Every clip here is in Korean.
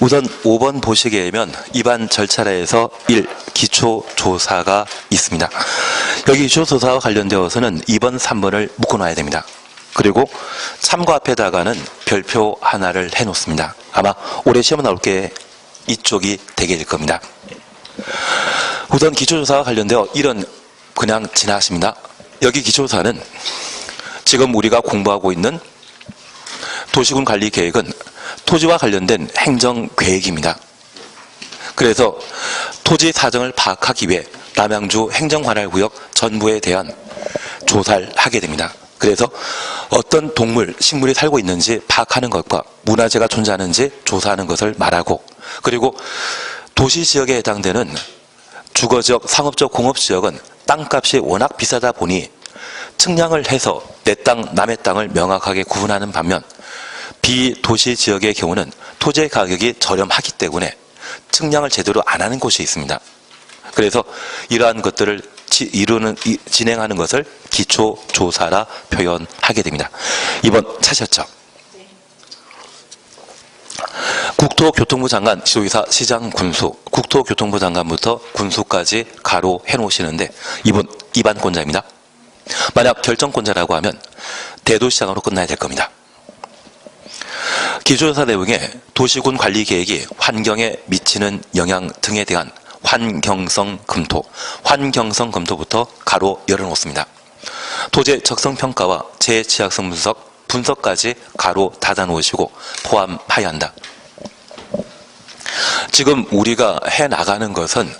우선 5번 보시게 되면 입안 절차례에서 1. 기초조사가 있습니다. 여기 기초조사와 관련되어서는 2번, 3번을 묶어놔야 됩니다. 그리고 참고 앞에다가는 별표 하나를 해놓습니다. 아마 올해 시험에 나올 게 이쪽이 되게 될 겁니다. 우선 기초조사와 관련되어 1은 그냥 지나십니다. 여기 기초조사는 지금 우리가 공부하고 있는 도시군 관리 계획은 토지와 관련된 행정계획입니다. 그래서 토지 사정을 파악하기 위해 남양주 행정관할구역 전부에 대한 조사를 하게 됩니다. 그래서 어떤 동물, 식물이 살고 있는지 파악하는 것과 문화재가 존재하는지 조사하는 것을 말하고, 그리고 도시지역에 해당되는 주거지역, 상업적, 공업지역은 땅값이 워낙 비싸다 보니 측량을 해서 내 땅, 남의 땅을 명확하게 구분하는 반면 비도시 지역의 경우는 토지의 가격이 저렴하기 때문에 측량을 제대로 안 하는 곳이 있습니다. 그래서 이러한 것들을 진행하는 것을 기초조사라 표현하게 됩니다. 2번 찾으셨죠? 국토교통부 장관, 지도이사, 시장, 군수, 국토교통부 장관부터 군수까지 가로 해놓으시는데 이분 입안권자입니다. 만약 결정권자라고 하면 대도시장으로 끝나야 될 겁니다. 기초조사 내용에 도시군 관리 계획이 환경에 미치는 영향 등에 대한 환경성 검토, 환경성 검토부터 가로 열어놓습니다. 토지의 적성평가와 재취약성 분석까지 가로 닫아놓으시고 포함하여야 한다. 지금 우리가 해나가는 것은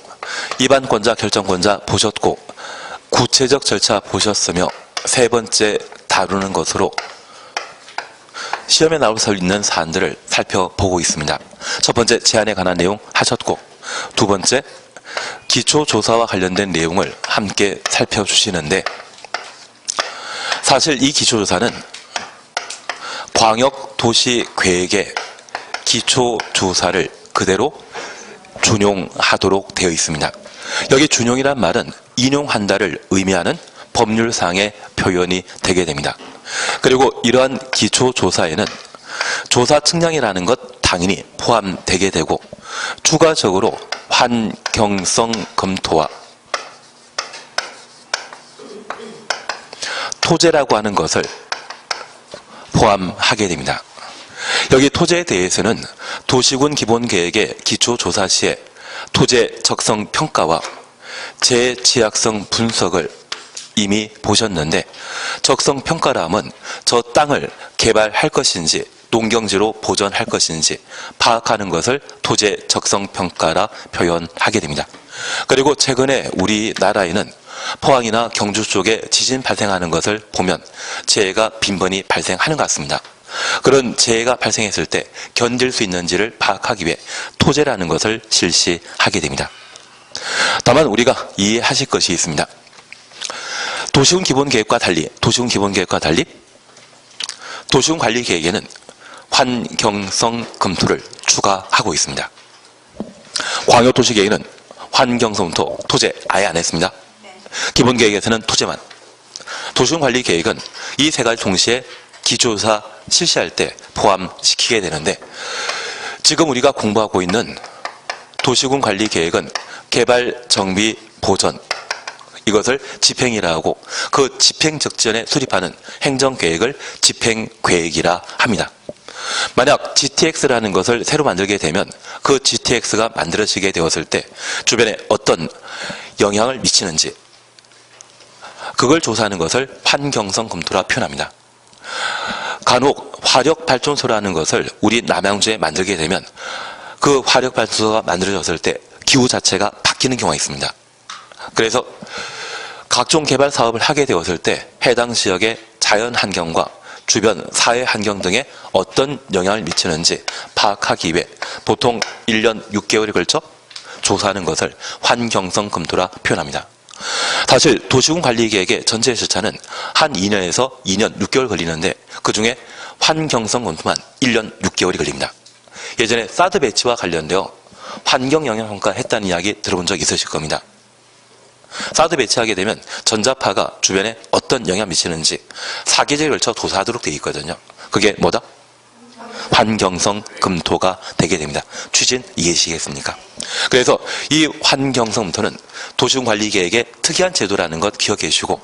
입안권자, 결정권자 보셨고 구체적 절차 보셨으며 세 번째 다루는 것으로 시험에 나올 수 있는 사안들을 살펴보고 있습니다. 첫 번째 제안에 관한 내용 하셨고, 두 번째 기초조사와 관련된 내용을 함께 살펴주시는데, 사실 이 기초조사는 광역도시계획의 기초조사를 그대로 준용하도록 되어 있습니다. 여기 준용이란 말은 인용한다를 의미하는 법률상의 표현이 되게 됩니다. 그리고 이러한 기초조사에는 조사 측량이라는 것 당연히 포함되게 되고, 추가적으로 환경성 검토와 토제라고 하는 것을 포함하게 됩니다. 여기 토제에 대해서는 도시군 기본계획의 기초조사 시에 토제 적성 평가와 재취약성 분석을 이미 보셨는데, 적성평가라 하면 저 땅을 개발할 것인지 농경지로 보존할 것인지 파악하는 것을 토지 적성평가라 표현하게 됩니다. 그리고 최근에 우리나라에는 포항이나 경주 쪽에 지진 발생하는 것을 보면 재해가 빈번히 발생하는 것 같습니다. 그런 재해가 발생했을 때 견딜 수 있는지를 파악하기 위해 토제라는 것을 실시하게 됩니다. 다만 우리가 이해하실 것이 있습니다. 도시군 기본계획과 달리 도시군 관리계획에는 환경성 검토를 추가하고 있습니다. 광역도시계획에는 환경성 검토, 토제 아예 안 했습니다. 기본계획에서는 토제만. 도시군 관리계획은 이 세 가지 동시에 기초조사 실시할 때 포함시키게 되는데, 지금 우리가 공부하고 있는 도시군 관리계획은 개발, 정비, 보전, 이것을 집행이라 하고 그 집행 직전에 수립하는 행정계획을 집행계획이라 합니다. 만약 GTX라는 것을 새로 만들게 되면 그 GTX가 만들어지게 되었을 때 주변에 어떤 영향을 미치는지 그걸 조사하는 것을 환경성 검토라 표현합니다. 간혹 화력발전소라는 것을 우리 남양주에 만들게 되면 그 화력발전소가 만들어졌을 때 기후 자체가 바뀌는 경우가 있습니다. 그래서 각종 개발 사업을 하게 되었을 때 해당 지역의 자연 환경과 주변 사회 환경 등에 어떤 영향을 미치는지 파악하기 위해 보통 1년 6개월에 걸쳐 조사하는 것을 환경성 검토라 표현합니다. 사실 도시군 관리계획의 전체 절차는 한 2년에서 2년 6개월 걸리는데 그 중에 환경성 검토만 1년 6개월이 걸립니다. 예전에 사드 배치와 관련되어 환경영향평가 했다는 이야기 들어본 적 있으실 겁니다. 사드 배치하게 되면 전자파가 주변에 어떤 영향을 미치는지 4계절에 걸쳐 조사하도록 되어 있거든요. 그게 뭐다? 환경성 검토가 되게 됩니다. 취지는 이해하시겠습니까? 그래서 이 환경성 검토는 도시군관리계획의 특이한 제도라는 것 기억해 주시고,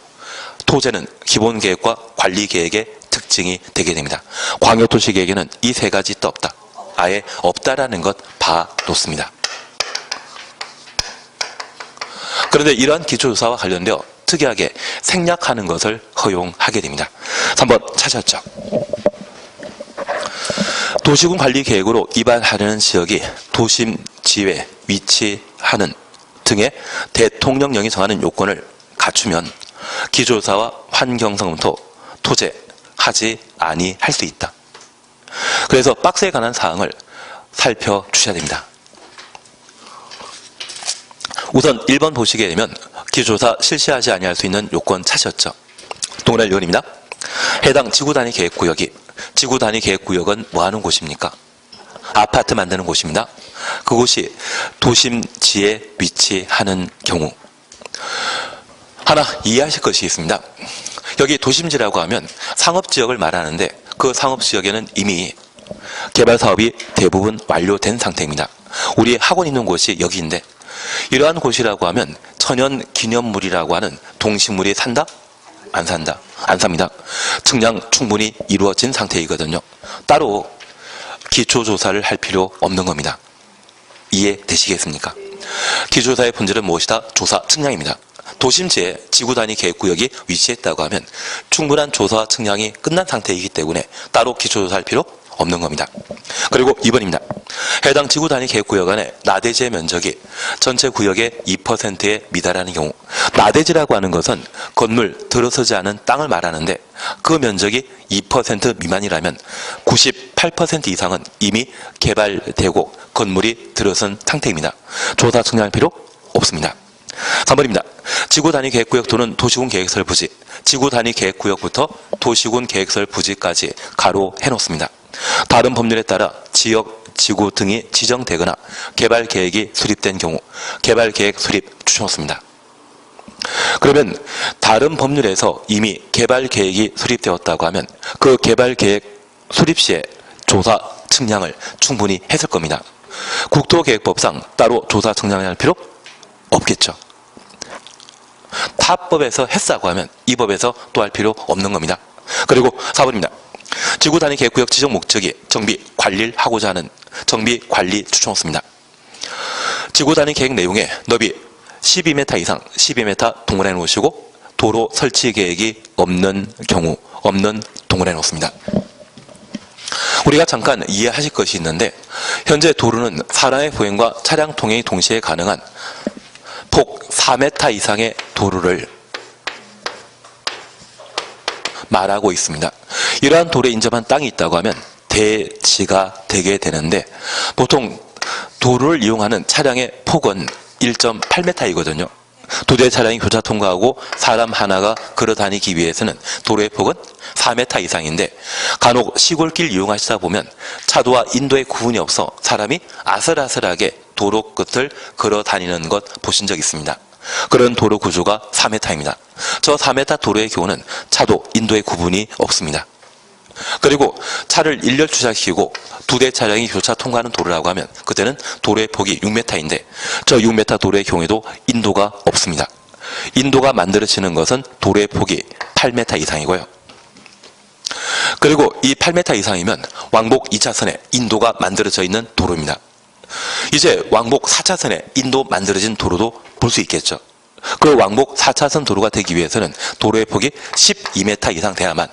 토제는 기본계획과 관리계획의 특징이 되게 됩니다. 광역도시계획에는 이 세 가지 또 없다, 아예 없다라는 것 봐놓습니다. 그런데 이러한 기초조사와 관련되어 특이하게 생략하는 것을 허용하게 됩니다. 3번 찾았죠. 도시군 관리 계획으로 입안하려는 지역이 도심 지외에 위치하는 등의 대통령령이 정하는 요건을 갖추면 기초조사와 환경성 검토, 토제하지 아니할 수 있다. 그래서 박스에 관한 사항을 살펴주셔야 됩니다. 우선 1번 보시게 되면 기초조사 실시하지 아니할 수 있는 요건 찾으셨죠. 동그라미 1번입니다. 해당 지구단위 계획구역이, 지구단위 계획구역은 뭐하는 곳입니까? 아파트 만드는 곳입니다. 그곳이 도심지에 위치하는 경우 하나 이해하실 것이 있습니다. 여기 도심지라고 하면 상업지역을 말하는데 그 상업지역에는 이미 개발사업이 대부분 완료된 상태입니다. 우리 학원 있는 곳이 여기인데 이러한 곳이라고 하면 천연기념물이라고 하는 동식물이 산다? 안 산다? 안 삽니다. 측량 충분히 이루어진 상태이거든요. 따로 기초조사를 할 필요 없는 겁니다. 이해되시겠습니까? 기초조사의 본질은 무엇이다? 조사, 측량입니다. 도심지에 지구단위 계획구역이 위치했다고 하면 충분한 조사와 측량이 끝난 상태이기 때문에 따로 기초조사할 필요 없는 겁니다. 그리고 2번입니다. 해당 지구단위 계획구역 안에 나대지의 면적이 전체 구역의 2%에 미달하는 경우, 나대지라고 하는 것은 건물 들어서지 않은 땅을 말하는데 그 면적이 2% 미만이라면 98% 이상은 이미 개발되고 건물이 들어선 상태입니다. 조사 측량할 필요 없습니다. 3번입니다. 지구단위 계획구역 또는 도시군 계획설 부지, 지구단위 계획구역부터 도시군 계획설 부지까지 가로 해놓습니다. 다른 법률에 따라 지역, 지구 등이 지정되거나 개발계획이 수립된 경우 개발계획 수립 추천없습니다. 그러면 다른 법률에서 이미 개발계획이 수립되었다고 하면 그 개발계획 수립 시에 조사, 측량을 충분히 했을 겁니다. 국토계획법상 따로 조사, 측량을 할 필요 없겠죠. 타법에서 했다고 하면 이 법에서 또 할 필요 없는 겁니다. 그리고 4번입니다. 지구단위 계획구역 지정 목적이 정비, 관리를 하고자 하는 정비, 관리 추천 없습니다. 지구단위 계획 내용에 너비 12m 이상 12m 동원해 놓으시고 도로 설치 계획이 없는 경우 없는 동원해 놓습니다. 우리가 잠깐 이해하실 것이 있는데 현재 도로는 사람의 보행과 차량 통행이 동시에 가능한 폭 4m 이상의 도로를 말하고 있습니다. 이러한 도로에 인접한 땅이 있다고 하면 대지가 되게 되는데 보통 도로를 이용하는 차량의 폭은 1.8m이거든요. 두 대 차량이 교차 통과하고 사람 하나가 걸어 다니기 위해서는 도로의 폭은 4m 이상인데 간혹 시골길 이용하시다 보면 차도와 인도의 구분이 없어 사람이 아슬아슬하게 도로 끝을 걸어 다니는 것 보신 적 있습니다. 그런 도로 구조가 4m입니다. 저 4m 도로의 경우는 차도, 인도의 구분이 없습니다. 그리고 차를 일렬 주차시키고 두 대 차량이 교차 통과하는 도로라고 하면 그때는 도로의 폭이 6m인데 저 6m 도로의 경우에도 인도가 없습니다. 인도가 만들어지는 것은 도로의 폭이 8m 이상이고요. 그리고 이 8m 이상이면 왕복 2차선에 인도가 만들어져 있는 도로입니다. 이제 왕복 4차선에 인도 만들어진 도로도 볼 수 있겠죠. 그 왕복 4차선 도로가 되기 위해서는 도로의 폭이 12m 이상 돼야만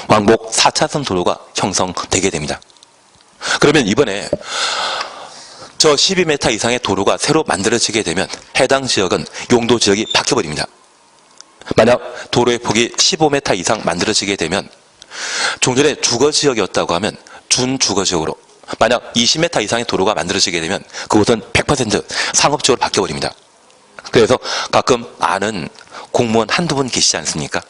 왕복 4차선 도로가 형성되게 됩니다. 그러면 이번에 저 12m 이상의 도로가 새로 만들어지게 되면 해당 지역은 용도 지역이 바뀌어버립니다. 만약 도로의 폭이 15m 이상 만들어지게 되면 종전에 주거지역이었다고 하면 준주거지역으로, 만약 20m 이상의 도로가 만들어지게 되면 그곳은 100% 상업지역으로 바뀌어버립니다. 그래서 가끔 아는 공무원 한두 분 계시지 않습니까?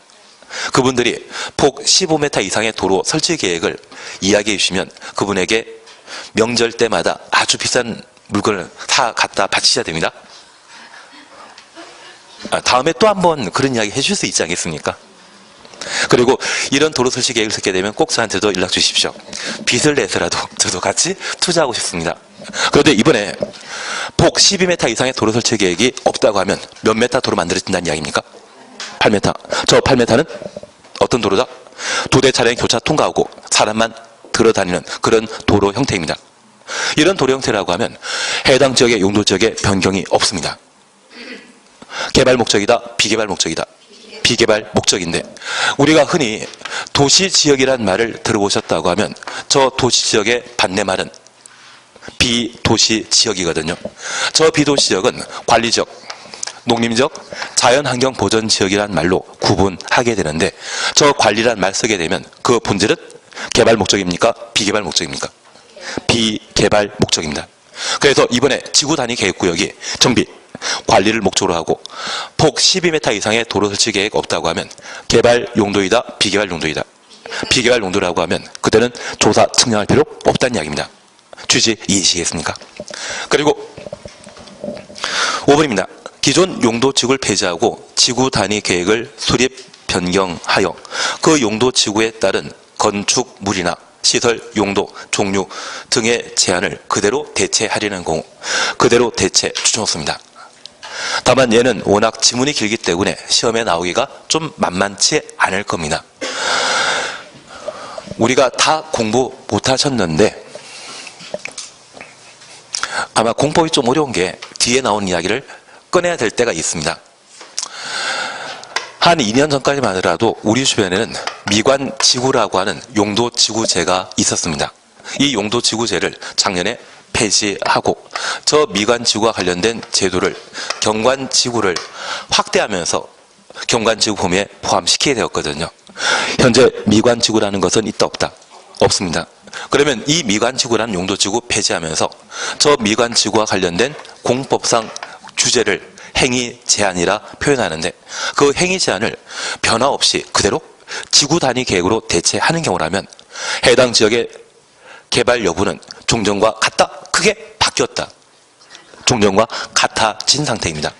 그분들이 폭 15m 이상의 도로 설치 계획을 이야기해 주시면 그분에게 명절 때마다 아주 비싼 물건을 사 갖다 바치셔야 됩니다. 다음에 또 한번 그런 이야기 해줄 수 있지 않겠습니까? 그리고 이런 도로 설치 계획을 듣게 되면 꼭 저한테도 연락 주십시오. 빚을 내서라도 저도 같이 투자하고 싶습니다. 그런데 이번에 폭 12m 이상의 도로 설치 계획이 없다고 하면 몇 메타 도로 만들어진다는 이야기입니까? 8m. 저 8m는 어떤 도로다? 2대 차량이 교차 통과하고 사람만 들어다니는 그런 도로 형태입니다. 이런 도로 형태라고 하면 해당 지역의 용도 지역에 변경이 없습니다. 개발 목적이다, 비개발 목적이다. 비개발 목적인데, 우리가 흔히 도시지역이란 말을 들어보셨다고 하면 저 도시지역의 반대말은 비도시지역이거든요. 저 비도시지역은 관리적, 농림적, 자연환경 보전지역이란 말로 구분하게 되는데, 저 관리란 말 쓰게 되면 그 본질은 개발 목적입니까? 비개발 목적입니까? 비개발 목적입니다. 그래서 이번에 지구 단위 계획구역이 정비, 관리를 목적으로 하고 폭 12m 이상의 도로 설치 계획 없다고 하면 개발 용도이다, 비개발 용도이다. 비개발 용도라고 하면 그때는 조사 측량할 필요 없다는 이야기입니다. 취지 이해하시겠습니까? 그리고 5번입니다. 기존 용도 지구를 폐지하고 지구 단위 계획을 수립 변경하여 그 용도 지구에 따른 건축물이나 시설 용도, 종류 등의 제한을 그대로 대체하려는 경우 그대로 대체 추천없습니다. 다만 얘는 워낙 지문이 길기 때문에 시험에 나오기가 좀 만만치 않을 겁니다. 우리가 다 공부 못하셨는데 아마 공법이 좀 어려운 게 뒤에 나온 이야기를 꺼내야 될 때가 있습니다. 한 2년 전까지만 하더라도 우리 주변에는 미관지구라고 하는 용도지구제가 있었습니다. 이 용도지구제를 작년에 폐지하고 저 미관지구와 관련된 제도를 경관지구를 확대하면서 경관지구 범위에 포함시키게 되었거든요. 현재 미관지구라는 것은 있다 없다? 없습니다. 그러면 이 미관지구라는 용도지구 폐지하면서 저 미관지구와 관련된 공법상 주제를 행위 제한이라 표현하는데 그 행위 제한을 변화 없이 그대로 지구 단위 계획으로 대체하는 경우라면 해당 지역의 개발 여부는 종전과 같다, 크게 바뀌었다. 종전과 같아진 상태입니다.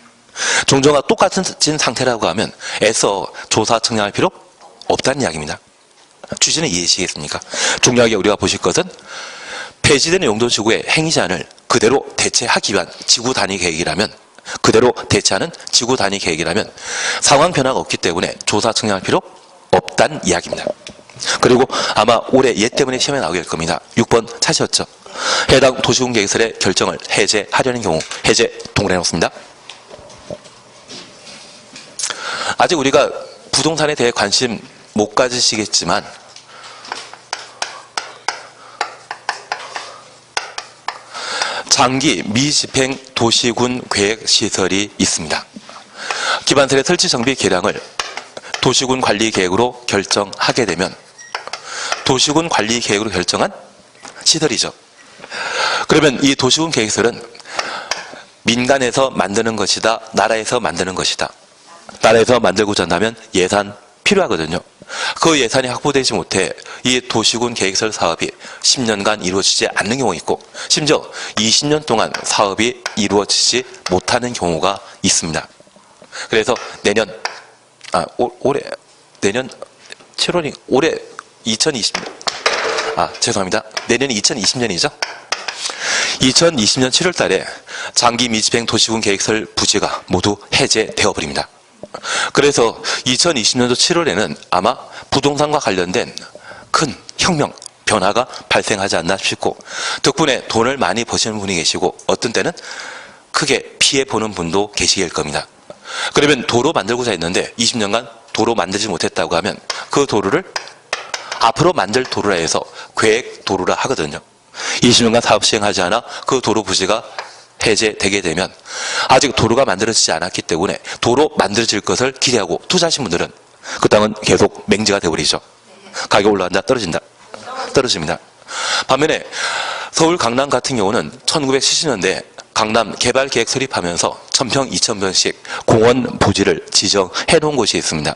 종전과 똑같은 상태라고 하면 애써 조사 측량할 필요 없다는 이야기입니다. 취지는 이해하시겠습니까? 중요하게 우리가 보실 것은 폐지되는 용도지구의 행위 제한을 그대로 대체하기 위한 지구 단위 계획이라면 그대로 대체하는 지구 단위 계획이라면 상황 변화가 없기 때문에 조사 측량할 필요 없다는 이야기입니다. 그리고 아마 올해 얘 때문에 시험에 나오게 될 겁니다. 6번 찾으셨죠? 해당 도시군 계획설의 결정을 해제하려는 경우 해제 동그라미 놓습니다. 아직 우리가 부동산에 대해 관심 못 가지시겠지만 장기 미집행 도시군 계획 시설이 있습니다. 기반설의 설치 정비 계량을 도시군 관리 계획으로 결정하게 되면 도시군 관리 계획으로 결정한 시설이죠. 그러면 이 도시군 계획설은 민간에서 만드는 것이다, 나라에서 만드는 것이다. 나라에서 만들고자 한다면 예산 필요하거든요. 그 예산이 확보되지 못해 이 도시군 계획설 사업이 10년간 이루어지지 않는 경우가 있고 심지어 20년 동안 사업이 이루어지지 못하는 경우가 있습니다. 그래서 내년 7월이 올해 2020년 죄송합니다. 내년이 2020년이죠. 2020년 7월 달에 장기 미집행 도시군 계획설 부지가 모두 해제되어 버립니다. 그래서 2020년도 7월에는 아마 부동산과 관련된 큰 혁명, 변화가 발생하지 않나 싶고 덕분에 돈을 많이 버시는 분이 계시고 어떤 때는 크게 피해보는 분도 계시길 겁니다. 그러면 도로 만들고자 했는데 20년간 도로 만들지 못했다고 하면 그 도로를 앞으로 만들 도로라 해서 계획 도로라 하거든요. 20년간 사업 시행하지 않아 그 도로 부지가 해제되게 되면 아직 도로가 만들어지지 않았기 때문에 도로 만들어질 것을 기대하고 투자하신 분들은 그 땅은 계속 맹지가 되어버리죠. 가격 올라간다, 떨어진다, 떨어집니다. 반면에 서울 강남 같은 경우는 1970년대 강남 개발계획 설립하면서 1000평, 2000평씩 공원 부지를 지정해 놓은 곳이 있습니다.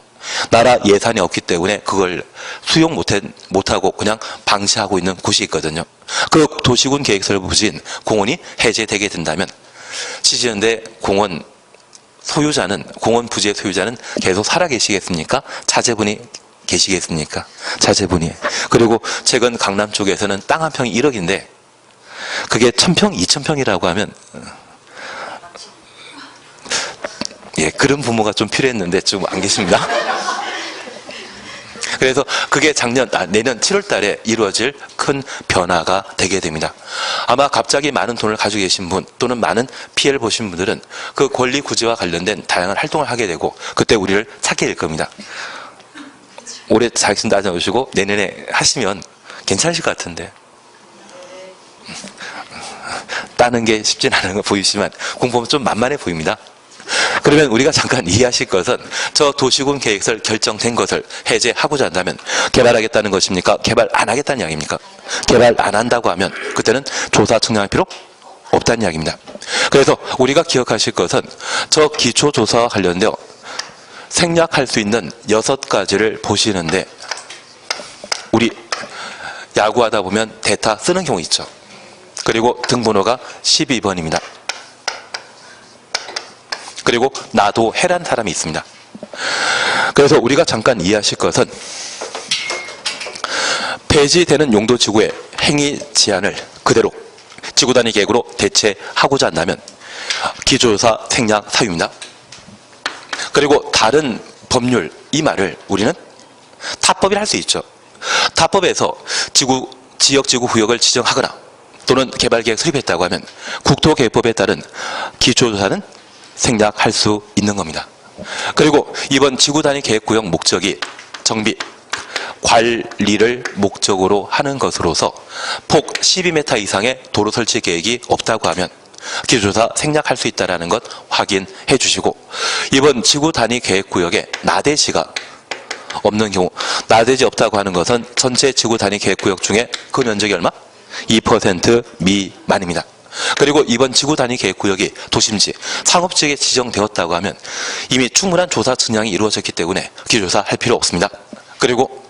나라 예산이 없기 때문에 그걸 수용 못하고 그냥 방치하고 있는 곳이 있거든요. 그 도시군 계획설 부지인 공원이 해제되게 된다면 70년대 공원 소유자는, 공원 부지의 소유자는 계속 살아계시겠습니까? 자제분이 계시겠습니까? 자제분이. 그리고 최근 강남 쪽에서는 땅 한 평이 1억인데 그게 1000평, 2000평이라고 하면 예, 그런 부모가 좀 필요했는데 지금 안 계십니다. 그래서 그게 내년 7월 달에 이루어질 큰 변화가 되게 됩니다. 아마 갑자기 많은 돈을 가지고 계신 분 또는 많은 피해를 보신 분들은 그 권리 구제와 관련된 다양한 활동을 하게 되고 그때 우리를 찾게 될 겁니다. 올해 자격증 따져오시고 내년에 하시면 괜찮으실 것 같은데. 따는 게 쉽진 않은 거 보이시지만 공부하면 좀 만만해 보입니다. 그러면 우리가 잠깐 이해하실 것은 저 도시군 계획설 결정된 것을 해제하고자 한다면 개발하겠다는 것입니까? 개발 안 하겠다는 이야기입니까? 개발 안 한다고 하면 그때는 조사 측량할 필요 없다는 이야기입니다. 그래서 우리가 기억하실 것은 저 기초조사와 관련되어 생략할 수 있는 6가지를 보시는데 우리 야구하다 보면 대타 쓰는 경우 있죠. 그리고 등번호가 12번입니다. 그리고 나도 해란 사람이 있습니다. 그래서 우리가 잠깐 이해하실 것은 폐지되는 용도지구의 행위 제한을 그대로 지구단위 계획으로 대체하고자 한다면 기초조사 생략 사유입니다. 그리고 다른 법률 이 말을 우리는 타법이라 할 수 있죠. 타법에서 지역지구구역을 지정하거나 또는 개발계획 수립했다고 하면 국토계획법에 따른 기초조사는 생략할 수 있는 겁니다. 그리고 이번 지구단위 계획구역 목적이 정비, 관리를 목적으로 하는 것으로서 폭 12m 이상의 도로 설치 계획이 없다고 하면 기초조사 생략할 수 있다는 것 확인해 주시고 이번 지구단위 계획구역에 나대지가 없는 경우 나대지 없다고 하는 것은 전체 지구단위 계획구역 중에 그 면적이 얼마? 2% 미만입니다. 그리고 이번 지구단위 계획구역이 도심지, 상업지역에 지정되었다고 하면 이미 충분한 조사 측량이 이루어졌기 때문에 기초조사 할 필요 없습니다. 그리고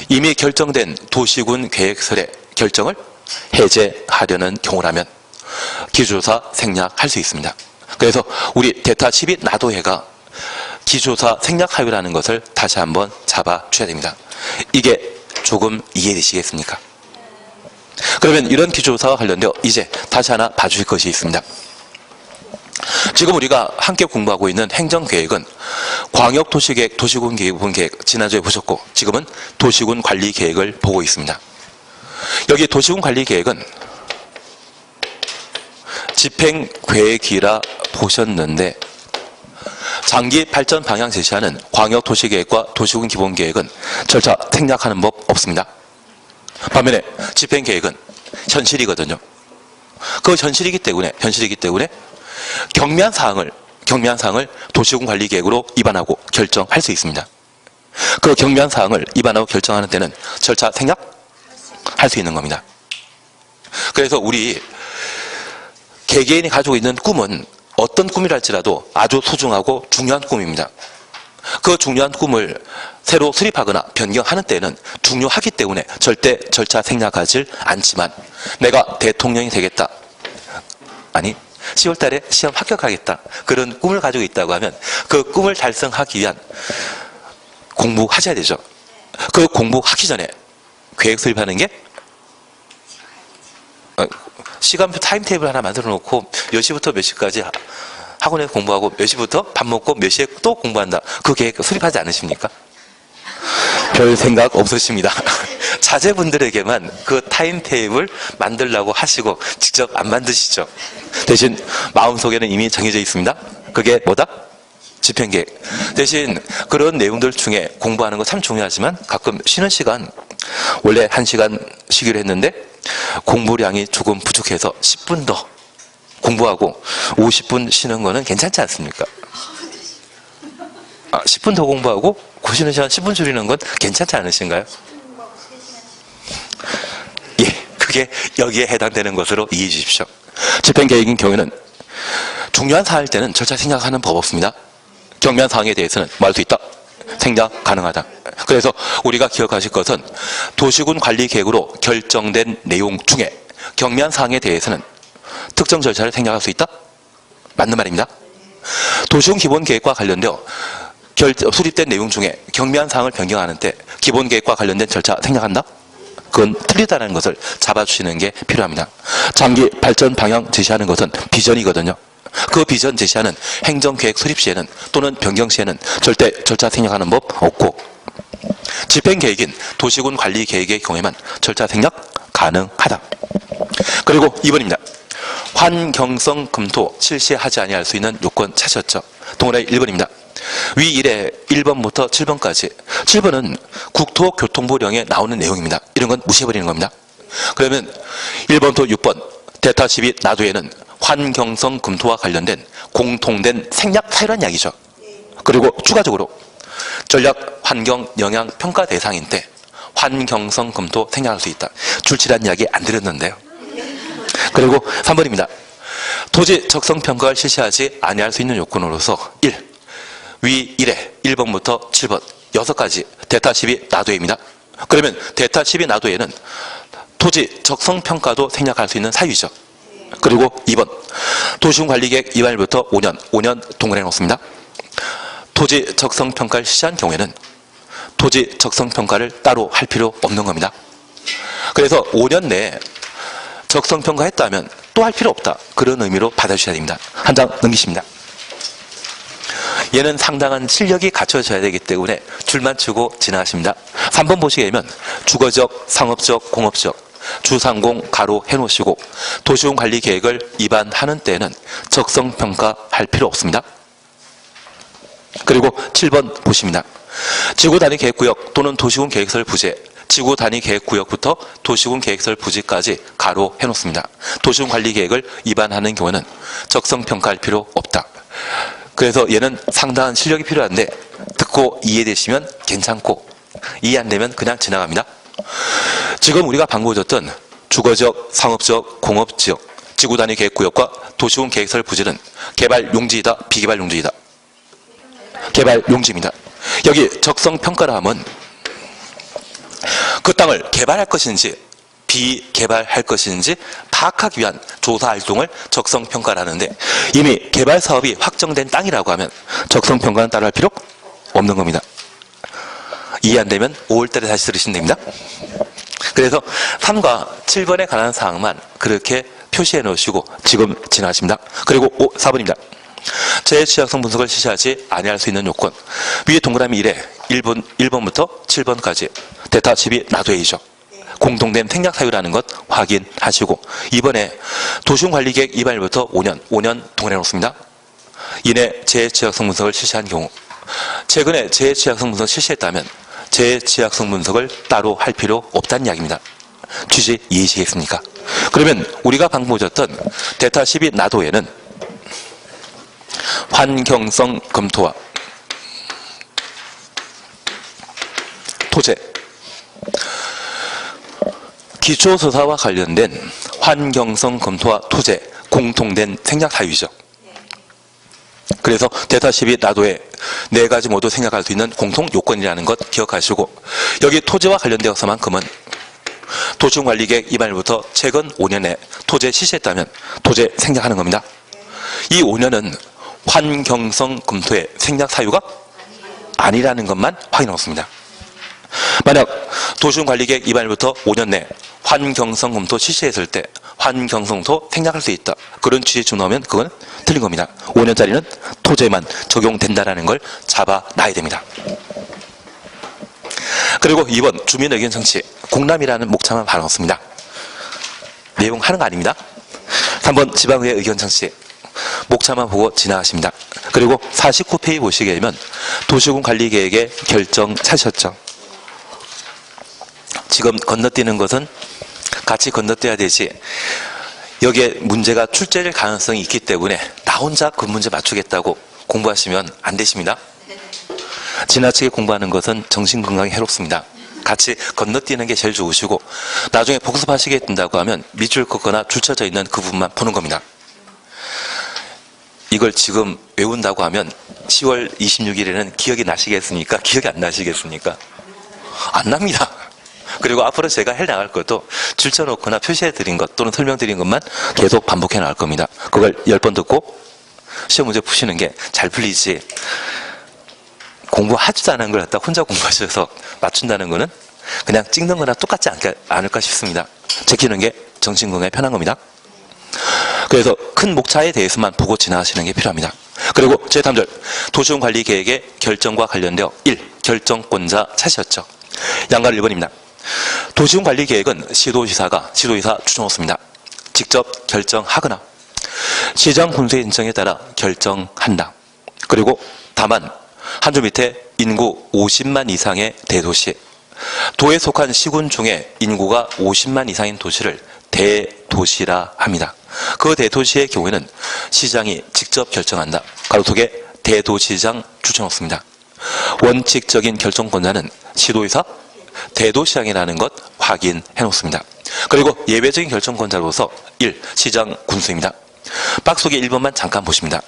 이미 결정된 도시군 계획설의 결정을 해제하려는 경우라면 기초조사 생략할 수 있습니다. 그래서 우리 대타 12 나도해가 기초조사 생략하유라는 것을 다시 한번 잡아줘야 됩니다. 이게 조금 이해되시겠습니까? 그러면 이런 기초조사와 관련되어 이제 다시 하나 봐주실 것이 있습니다. 지금 우리가 함께 공부하고 있는 행정계획은 광역도시계획, 도시군계획 지난주에 보셨고 지금은 도시군관리계획을 보고 있습니다. 여기 도시군관리계획은 집행계획이라 보셨는데 장기 발전 방향 제시하는 광역도시계획과 도시군기본계획은 절차 생략하는 법 없습니다. 반면에 집행계획은 현실이거든요. 그 현실이기 때문에 경미한 사항을 도시군관리계획으로 입안하고 결정할 수 있습니다. 그 경미한 사항을 입안하고 결정하는 때는 절차 생략할 수 있는 겁니다. 그래서 우리 개개인이 가지고 있는 꿈은 어떤 꿈이랄지라도 아주 소중하고 중요한 꿈입니다. 그 중요한 꿈을 새로 수립하거나 변경하는 때는 중요하기 때문에 절대 절차 생략하지 않지만 내가 대통령이 되겠다. 아니 10월 달에 시험 합격하겠다. 그런 꿈을 가지고 있다고 하면 그 꿈을 달성하기 위한 공부하셔야 되죠. 그 공부하기 전에 계획 수립하는 게 시간표 타임테이블 하나 만들어 놓고 몇 시부터 몇 시까지 학원에서 공부하고 몇 시부터 밥 먹고 몇 시에 또 공부한다. 그 계획 수립하지 않으십니까? 별 생각 없으십니다. 자제분들에게만 그 타임테이블 만들라고 하시고 직접 안 만드시죠. 대신 마음속에는 이미 정해져 있습니다. 그게 뭐다? 집행계획. 대신 그런 내용들 중에 공부하는 거 참 중요하지만 가끔 쉬는 시간 원래 1시간 쉬기로 했는데 공부량이 조금 부족해서 10분 더 공부하고 50분 쉬는 거는 괜찮지 않습니까? 10분 더 공부하고 그 쉬는 시간 10분 줄이는 건 괜찮지 않으신가요? 예, 그게 여기에 해당되는 것으로 이해해 주십시오. 집행계획인 경우에는 중요한 사항일 때는 절차 생략하는 법 없습니다. 경미한 사항에 대해서는 뭐 할 수 있다? 생략 가능하다. 그래서 우리가 기억하실 것은 도시군 관리 계획으로 결정된 내용 중에 경미한 사항에 대해서는 특정 절차를 생략할 수 있다? 맞는 말입니다. 도시군 기본 계획과 관련되어 수립된 내용 중에 경미한 사항을 변경하는 때 기본 계획과 관련된 절차 생략한다? 그건 틀리다는 것을 잡아주시는 게 필요합니다. 장기 발전 방향 제시하는 것은 비전이거든요. 그 비전 제시하는 행정계획 수립 시에는 또는 변경 시에는 절대 절차 생략하는 법 없고, 집행계획인 도시군 관리 계획의 경우에만 절차 생략 가능하다. 그리고 2번입니다. 환경성 검토 실시하지 아니할 수 있는 요건 찾으셨죠? 동그라미 1번입니다. 위 1에 1번부터 7번까지. 7번은 국토교통부령에 나오는 내용입니다. 이런 건 무시해버리는 겁니다. 그러면 1번부터 6번 대타 12 나도에는 환경성 검토와 관련된 공통된 생략 사유란 이야기죠. 그리고 추가적으로 전략 환경 영향 평가 대상인 때 환경성 검토 생략할 수 있다. 출치란 이야기 안 들었는데요. 그리고 3번입니다. 토지 적성 평가를 실시하지 아니할 수 있는 요건으로서 1. 위 1에 1번부터 7번 6가지 대타 12 나도입니다. 그러면 대타 12 나도에는 토지 적성 평가도 생략할 수 있는 사유이죠. 그리고 2번 도시군관리계획 이반일부터 5년 동그라미 놓습니다. 토지 적성 평가를 실시한 경우에는 토지 적성 평가를 따로 할 필요 없는 겁니다. 그래서 5년 내에 적성 평가했다면 또 할 필요 없다. 그런 의미로 받아주셔야 됩니다. 한 장 넘기십니다. 얘는 상당한 실력이 갖춰져야 되기 때문에 줄만 치고 지나가십니다. 3번 보시게 되면 주거적, 상업적, 공업적, 주상공 가로 해놓으시고 도시군 관리 계획을 위반하는 때에는 적성 평가할 필요 없습니다. 그리고 7번 보십니다. 지구 단위 계획구역 또는 도시군 계획설 부지, 지구 단위 계획구역부터 도시군 계획설 부지까지 가로 해놓습니다. 도시군 관리 계획을 위반하는 경우는 적성 평가할 필요 없다. 그래서 얘는 상당한 실력이 필요한데 듣고 이해되시면 괜찮고 이해 안 되면 그냥 지나갑니다. 지금 우리가 방금 보셨던 주거적, 상업적, 공업지역, 지구 단위 계획구역과 도시군 계획설 부지는 개발 용지이다, 비개발 용지이다? 개발 용지입니다. 여기 적성 평가를 하면 그 땅을 개발할 것인지 비개발할 것인지 파악하기 위한 조사활동을 적성평가를 하는데 이미 개발사업이 확정된 땅이라고 하면 적성평가는 따로 할 필요 없는 겁니다. 이해 안 되면 5월달에 다시 들으시면 됩니다. 그래서 3과 7번에 관한 사항만 그렇게 표시해 놓으시고 지금 지나가십니다. 그리고 4번입니다. 재취약성 분석을 실시하지 아니할 수 있는 요건. 위에 동그라미 1에 1번부터 7번까지 대타 12 나도에이죠. 공통된 생략 사유라는 것 확인하시고 이번에 도시군관리계획 위반일부터 5년 동그라미 놓습니다. 이내 재취약성 분석을 실시한 경우 최근에 재취약성 분석 실시했다면 재취약성 분석을 따로 할 필요 없다는 이야기입니다. 취지 이해하시겠습니까? 그러면 우리가 방금 보셨던 대타 12 나도에는 환경성 검토와 토제, 기초조사와 관련된 환경성 검토와 토제 공통된 생략 사유이죠. 그래서 대타 12 나도에 4가지 모두 생략할 수 있는 공통 요건이라는 것 기억하시고 여기 토지와 관련되어서만큼은 도시군관리계획 위반일부터 최근 5년에 토제 실시했다면 토제 생략하는 겁니다. 이 5년은 환경성 검토의 생략 사유가 아니라는 것만 확인하겠습니다. 만약 도시군관리계획 위반일부터 5년 내 환경성 검토 실시했을 때 환경성 검토 생략할 수 있다. 그런 취지 나오면 그건 틀린 겁니다. 5년짜리는 토지에만 적용된다는 걸 잡아놔야 됩니다. 그리고 2번 주민의견 청취 공람이라는 목차만 반갑습니다. 내용 하는 거 아닙니다. 3번 지방의회 의견 청취 목차만 보고 지나가십니다. 그리고 49페이지 보시게 되면 도시군관리계획의 결정 찾으셨죠. 지금 건너뛰는 것은 같이 건너뛰어야 되지 여기에 문제가 출제될 가능성이 있기 때문에 나 혼자 그 문제 맞추겠다고 공부하시면 안 되십니다. 지나치게 공부하는 것은 정신건강에 해롭습니다. 같이 건너뛰는 게 제일 좋으시고 나중에 복습하시게 된다고 하면 밑줄 긋거나 줄쳐져 있는 그 부분만 보는 겁니다. 이걸 지금 외운다고 하면 10월 26일에는 기억이 나시겠습니까? 기억이 안 나시겠습니까? 안 납니다. 그리고 앞으로 제가 해나갈 것도 줄쳐놓거나 표시해드린 것 또는 설명드린 것만 계속 반복해 나갈 겁니다. 그걸 10번 듣고 시험 문제 푸시는 게 잘 풀리지 공부하지도 않은 걸 갖다 혼자 공부하셔서 맞춘다는 거는 그냥 찍는 거나 똑같지 않을까 싶습니다. 제끼는 게 정신건강에 편한 겁니다. 그래서 큰 목차에 대해서만 보고 지나가시는 게 필요합니다. 그리고 제3절 도시군관리계획의 결정과 관련되어 1. 결정권자 차시였죠. 양가를 1번입니다. 도시군관리계획은 시도지사 추천호습니다. 직접 결정하거나 시장 군수의 인정에 따라 결정한다. 그리고 다만 한 줄 밑에 인구 50만 이상의 대도시, 도에 속한 시군 중에 인구가 50만 이상인 도시를 대도시라 합니다. 그 대도시의 경우에는 시장이 직접 결정한다. 가로속에 대도시장 추천없습니다. 원칙적인 결정권자는 시도의사, 대도시장이라는 것 확인해 놓습니다. 그리고 예외적인 결정권자로서 1. 시장 군수입니다. 박스 속에 1번만 잠깐 보십니다.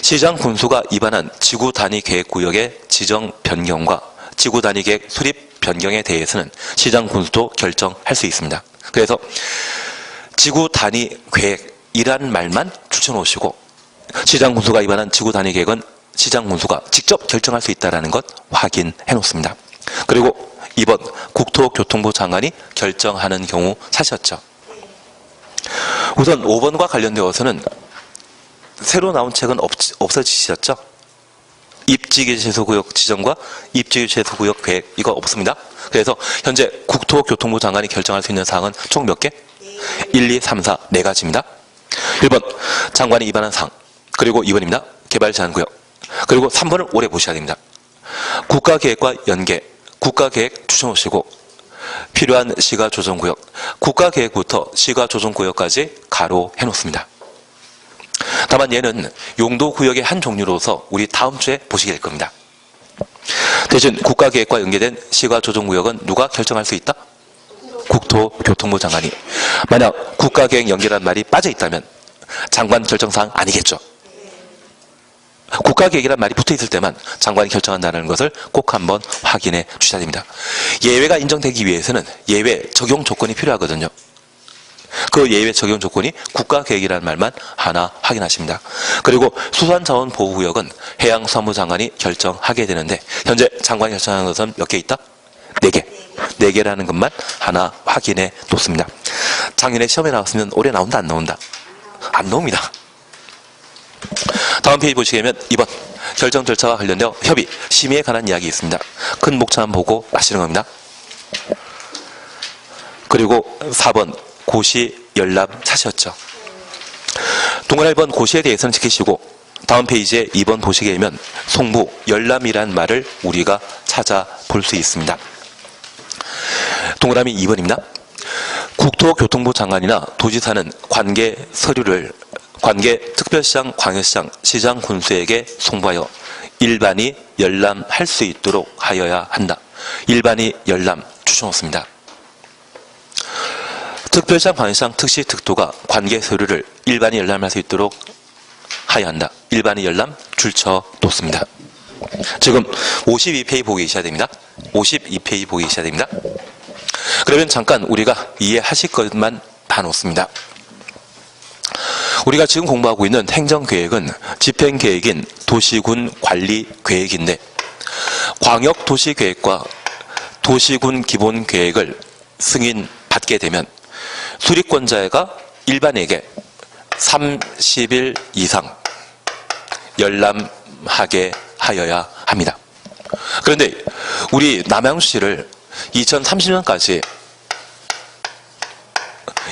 시장 군수가 위반한 지구 단위 계획 구역의 지정 변경과 지구 단위 계획 수립 변경에 대해서는 시장 군수도 결정할 수 있습니다. 그래서 지구 단위 계획이라는 말만 추천해 오시고 시장 군수가 위반한 지구 단위 계획은 시장 군수가 직접 결정할 수 있다는 것 확인해 놓습니다. 그리고 2번 국토교통부 장관이 결정하는 경우 사셨죠. 우선 5번과 관련되어서는 새로 나온 책은 없어지셨죠? 입지계제소구역 지정과 입지계제소구역 계획 이거 없습니다. 그래서 현재 국토교통부 장관이 결정할 수 있는 사항은 총 몇 개? 1, 2, 3, 4, 4가지입니다. 1번 장관이 위반한 사항, 그리고 2번입니다. 개발제한구역, 그리고 3번을 오래 보셔야 됩니다. 국가계획과 연계, 국가계획 추천하시고 필요한 시가조정구역, 국가계획부터 시가조정구역까지 가로 해놓습니다. 다만 얘는 용도구역의 한 종류로서 우리 다음 주에 보시게 될 겁니다. 대신 국가계획과 연계된 시가조정구역은 누가 결정할 수 있다? 국토교통부 장관이. 만약 국가계획 연계라는 말이 빠져있다면 장관 결정사항 아니겠죠. 국가계획이라는 말이 붙어있을 때만 장관이 결정한다는 것을 꼭 한번 확인해 주셔야 됩니다. 예외가 인정되기 위해서는 예외 적용 조건이 필요하거든요. 그 예외 적용 조건이 국가계획이라는 말만 하나 확인하십니다. 그리고 수산자원보호구역은 해양수산부 장관이 결정하게 되는데 현재 장관이 결정하는 것은 몇 개 있다? 4개. 4개라는 것만 하나 확인해 놓습니다. 작년에 시험에 나왔으면 올해 나온다 안 나온다? 안 나옵니다. 다음 페이지 보시게 되면 2번 결정 절차와 관련되어 협의, 심의에 관한 이야기 있습니다. 큰 목차만 보고 마시는 겁니다. 그리고 4번 고시 열람 차시였죠. 동그라미 1번 고시에 대해서는 지키시고 다음 페이지에 2번 보시게 되면 송부, 열람이란 말을 우리가 찾아볼 수 있습니다. 동그라미 2번입니다. 국토교통부 장관이나 도지사는 관계 서류를 관계 특별시장, 광역시장, 시장 군수에게 송부하여 일반이 열람할 수 있도록 하여야 한다. 일반이 열람 추천했습니다. 특별시장, 광역시장, 특시, 특도가 관계 서류를 일반이 열람할 수 있도록 하여야 한다. 일반이 열람 줄쳐 놓습니다. 지금 52페이지 보고 계셔야 됩니다. 52페이지 보고 계셔야 됩니다. 그러면 잠깐 우리가 이해하실 것만 봐놓습니다. 우리가 지금 공부하고 있는 행정계획은 집행계획인 도시군 관리계획인데 광역도시계획과 도시군 기본계획을 승인받게 되면 수립권자가 일반에게 30일 이상 열람하게 하여야 합니다. 그런데 우리 남양주시를 2030년까지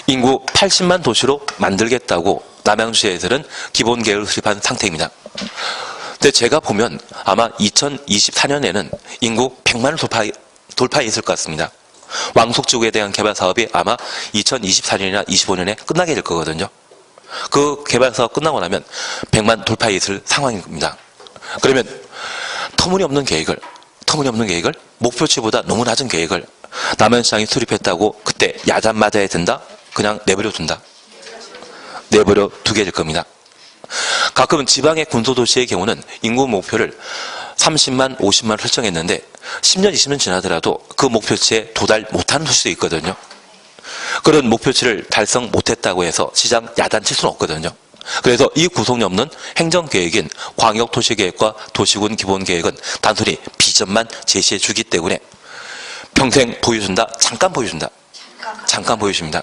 인구 80만 도시로 만들겠다고 남양주시에서는 기본계획을 수립한 상태입니다. 근데 제가 보면 아마 2024년에는 인구 100만을 돌파해 있을 것 같습니다. 왕속지구에 대한 개발 사업이 아마 2024년이나 25년에 끝나게 될 거거든요. 그 개발 사업 끝나고 나면 100만 돌파해 있을 상황입니다. 그러면 터무니없는 계획을 목표치보다 너무 낮은 계획을 남양시장이 수립했다고 그때 야단 맞아야 된다? 그냥 내버려 둔다. 내버려 두게 될 겁니다. 가끔은 지방의 군소도시의 경우는 인구 목표를 30만, 50만 설정했는데 10년, 20년 지나더라도 그 목표치에 도달 못하는 도시도 있거든요. 그런 목표치를 달성 못했다고 해서 시장 야단칠 수는 없거든요. 그래서 이 구속력 없는 행정계획인 광역도시계획과 도시군 기본계획은 단순히 비전만 제시해 주기 때문에 평생 보여준다, 잠깐 보여준다, 잠깐 보여줍니다.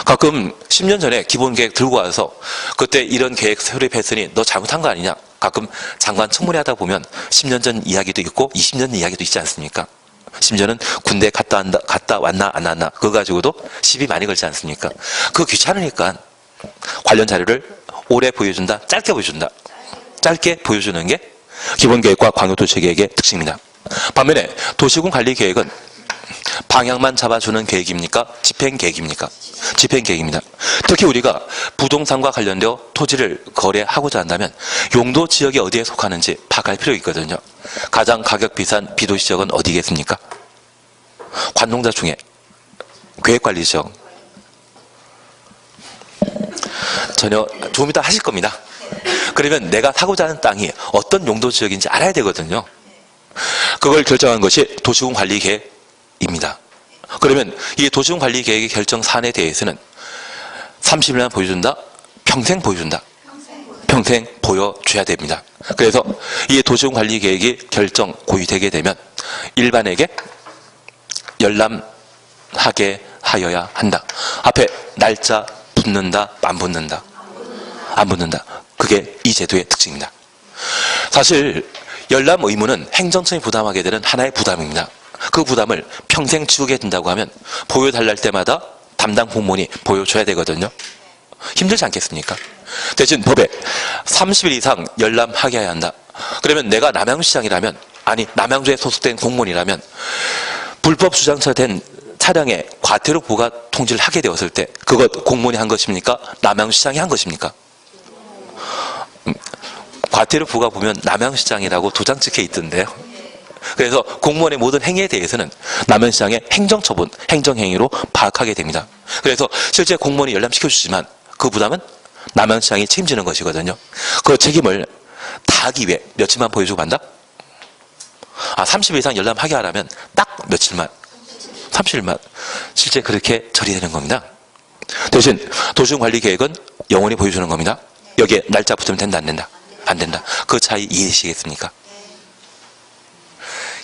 가끔 10년 전에 기본계획 들고 와서 그때 이런 계획 수립했으니 너 잘못한 거 아니냐, 가끔 장관 청문회 하다 보면 10년 전 이야기도 있고 20년 전 이야기도 있지 않습니까? 심지어는 군대 갔다 왔나 안 왔나 그거 가지고도 시비 많이 걸지 않습니까? 그거 귀찮으니까 관련 자료를 오래 보여준다, 짧게 보여준다. 짧게 보여주는 게 기본계획과 광역도시계획의 특징입니다. 반면에 도시군 관리계획은 방향만 잡아주는 계획입니까? 집행계획입니까? 집행계획입니다. 특히 우리가 부동산과 관련되어 토지를 거래하고자 한다면 용도 지역이 어디에 속하는지 파악할 필요가 있거든요. 가장 가격 비싼 비도시 지역은 어디겠습니까? 관농자 중에 계획관리 지역. 전혀 좀 이따 하실 겁니다. 그러면 내가 사고자 하는 땅이 어떤 용도 지역인지 알아야 되거든요. 그걸 결정한 것이 도시군 관리계획입니다. 그러면 이 도시군 관리계획의 결정 사안에 대해서는 30일만 보여준다? 평생 보여준다. 평생 보여줘야 됩니다. 그래서 이 도시군 관리계획이 결정 고의되게 되면 일반에게 열람하게 하여야 한다. 앞에 날짜 붙는다, 안 붙는다? 안 붙는다. 그게 이 제도의 특징입니다. 사실 열람 의무는 행정청이 부담하게 되는 하나의 부담입니다. 그 부담을 평생 지우게 된다고 하면 보여달랄 때마다 담당 공무원이 보여줘야 되거든요. 힘들지 않겠습니까? 대신 법에 30일 이상 열람하게 해야 한다. 그러면 내가 남양시장이라면, 아니 남양주에 소속된 공무원이라면 불법 주장차된 차량의 과태료 부과 통지를 하게 되었을 때 그것 공무원이 한 것입니까? 남양시장이 한 것입니까? 과태료 부과 보면 남양시장이라고 도장 찍혀 있던데요. 그래서 공무원의 모든 행위에 대해서는 남양시장의 행정처분, 행정행위로 파악하게 됩니다. 그래서 실제 공무원이 열람시켜주지만 그 부담은 남양시장이 책임지는 것이거든요. 그 책임을 다하기 위해 며칠만 보여주고 만다? 30일 이상 열람하게 하라면 딱 며칠만, 30일만. 실제 그렇게 처리되는 겁니다. 대신 도시군관리계획은 영원히 보여주는 겁니다. 여기에 날짜 붙으면 된다, 안 된다? 안 된다. 그 차이 이해하시겠습니까?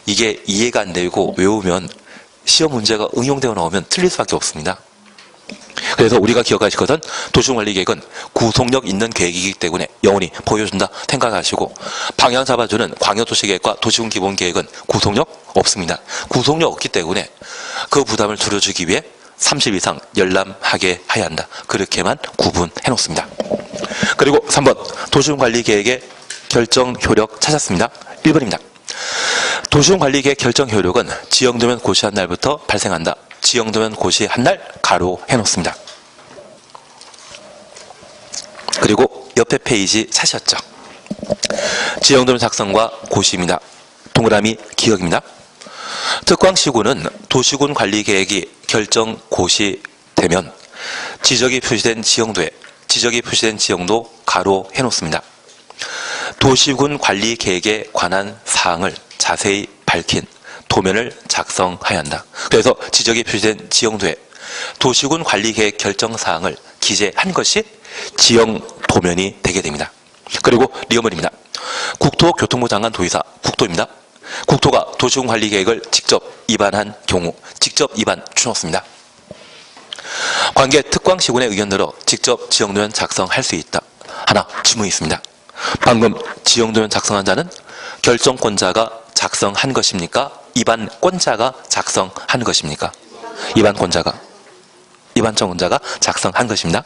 이게 이해가 안 되고 외우면 시험 문제가 응용되어 나오면 틀릴 수밖에 없습니다. 그래서 우리가 기억하실 것은 도시군관리계획은 구속력 있는 계획이기 때문에 영원히 보여준다 생각하시고, 방향 잡아주는 광역도시계획과 도시군기본계획은 구속력 없습니다. 구속력 없기 때문에 그 부담을 줄여주기 위해 30일 이상 열람하게 해야 한다. 그렇게만 구분해 놓습니다. 그리고 3번 도시군관리계획의 결정 효력 찾았습니다. 1번입니다. 도시군관리계획 결정 효력은 지정되면 고시한 날부터 발생한다. 지정되면 고시한 날 가로 해놓습니다. 그리고 옆에 페이지 찾으셨죠? 지정되면 작성과 고시입니다. 동그라미 기억입니다. 특광시군은 도시군관리계획이 결정 고시되면 지적이 표시된 지형도에 지적이 표시된 지형도 가로 해놓습니다. 도시군관리계획에 관한 사항을 자세히 밝힌 도면을 작성해야 한다. 그래서 지적이 표시된 지형도에 도시군관리계획 결정사항을 기재한 것이 지형 도면이 되게 됩니다. 그리고 리어머리입니다. 국토교통부 장관 도의사, 국토입니다. 국토가 도시군관리계획을 직접 위반한 경우 직접 위반 추놓습니다. 관계 특광시군의 의견대로 직접 지형도면 작성할 수 있다. 하나 질문이 있습니다. 방금 지형도면 작성한 자는 결정권자가 작성한 것입니까? 위반권자가 작성한 것입니까? 위반권자가 작성한 것입니다.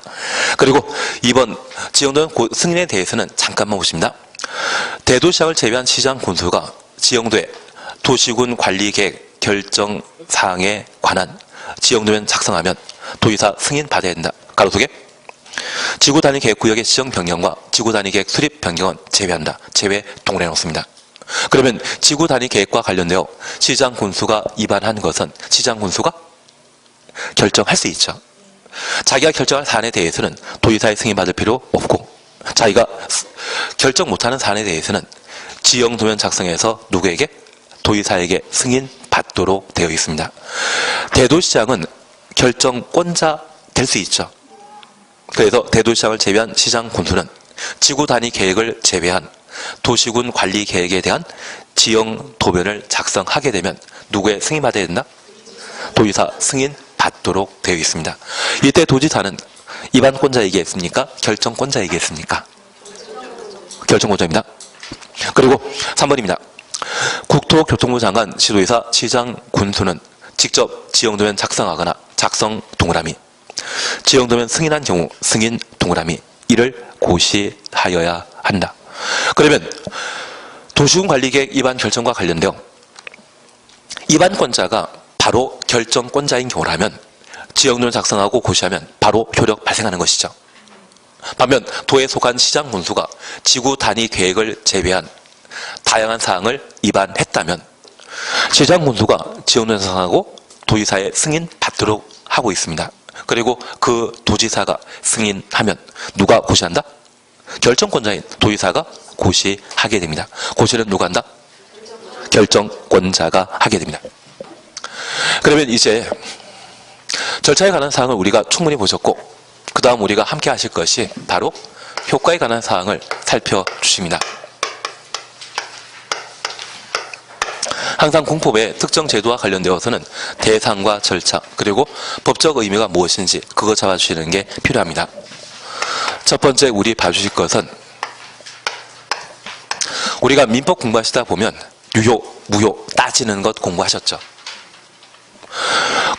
그리고 이번 지형도면 승인에 대해서는 잠깐만 보십니다. 대도시장을 제외한 시장 군수가 지형도에 도시군 관리계획 결정 사항에 관한 지형도면 작성하면 도의사 승인 받아야 된다. 가로속에 지구단위 계획구역의 지정 변경과 지구단위 계획 수립 변경은 제외한다. 제외 동그라미 놓습니다. 그러면 지구단위 계획과 관련되어 시장 군수가 위반한 것은 시장 군수가 결정할 수 있죠. 자기가 결정할 사안에 대해서는 도의사의 승인 받을 필요 없고, 자기가 결정 못하는 사안에 대해서는 지형도면 작성해서 누구에게? 도의사에게 승인 받도록 되어 있습니다. 대도시장은 결정권자 될 수 있죠. 그래서 대도시장을 제외한 시장 군수는 지구 단위 계획을 제외한 도시군 관리 계획에 대한 지형 도면을 작성하게 되면 누구의 승인 받아야 된다? 도지사 승인 받도록 되어 있습니다. 이때 도지사는 입안권자이겠습니까? 결정권자이겠습니까? 결정권자입니다. 그리고 3번입니다. 국토교통부 장관, 지도이사, 시장, 군수는 직접 지형도면 작성하거나 작성 동그라미, 지형도면 승인한 경우 승인 동그라미 이를 고시하여야 한다. 그러면 도시군 관리계획 입안 결정과 관련되어 입안권자가 바로 결정권자인 경우라면 지형도면 작성하고 고시하면 바로 효력 발생하는 것이죠. 반면 도에 속한 시장 군수가 지구 단위 계획을 제외한 다양한 사항을 입안했다면 시장 군수가 지형도면 작성하고 도지사의 승인 받도록 하고 있습니다. 그리고 그 도지사가 승인하면 누가 고시한다? 결정권자인 도지사가 고시하게 됩니다. 고시는 누가 한다? 결정권자가 하게 됩니다. 그러면 이제 절차에 관한 사항을 우리가 충분히 보셨고, 그 다음 우리가 함께 하실 것이 바로 효과에 관한 사항을 살펴주십니다. 항상 공법의 특정 제도와 관련되어서는 대상과 절차, 그리고 법적 의미가 무엇인지 그거 잡아주시는 게 필요합니다. 첫 번째 우리 봐주실 것은, 우리가 민법 공부하시다 보면 유효, 무효 따지는 것 공부하셨죠.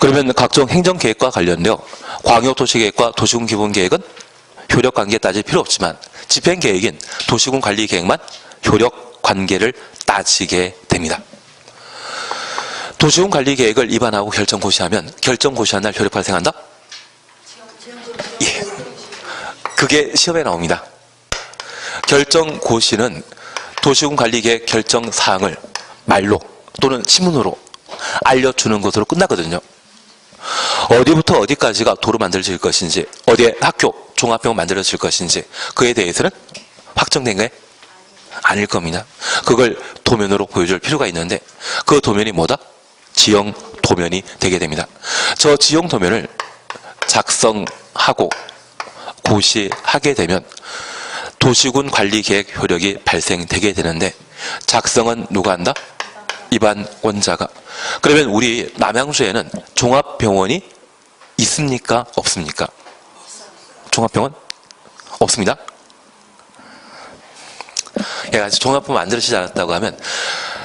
그러면 각종 행정계획과 관련되어 광역도시계획과 도시군기본계획은 효력관계 따질 필요 없지만 집행계획인 도시군관리계획만 효력관계를 따지게 됩니다. 도시군관리계획을 입안하고 결정고시하면 결정고시한 날 효력 발생한다? 예. 그게 시험에 나옵니다. 결정고시는 도시군관리계획 결정사항을 말로 또는 신문으로 알려주는 것으로 끝나거든요. 어디부터 어디까지가 도로 만들어질 것인지, 어디에 학교, 종합병원 만들어질 것인지 그에 대해서는 확정된 게 아닐 겁니다. 그걸 도면으로 보여줄 필요가 있는데 그 도면이 뭐다? 지형 도면이 되게 됩니다. 저 지형 도면을 작성하고 고시하게 되면 도시군 관리계획 효력이 발생되게 되는데 작성은 누가 한다? 입안권자가. 그러면 우리 남양주에는 종합병원이 있습니까? 없습니까? 종합병원? 없습니다. 예, 종합병원 만들어지지 않았다고 하면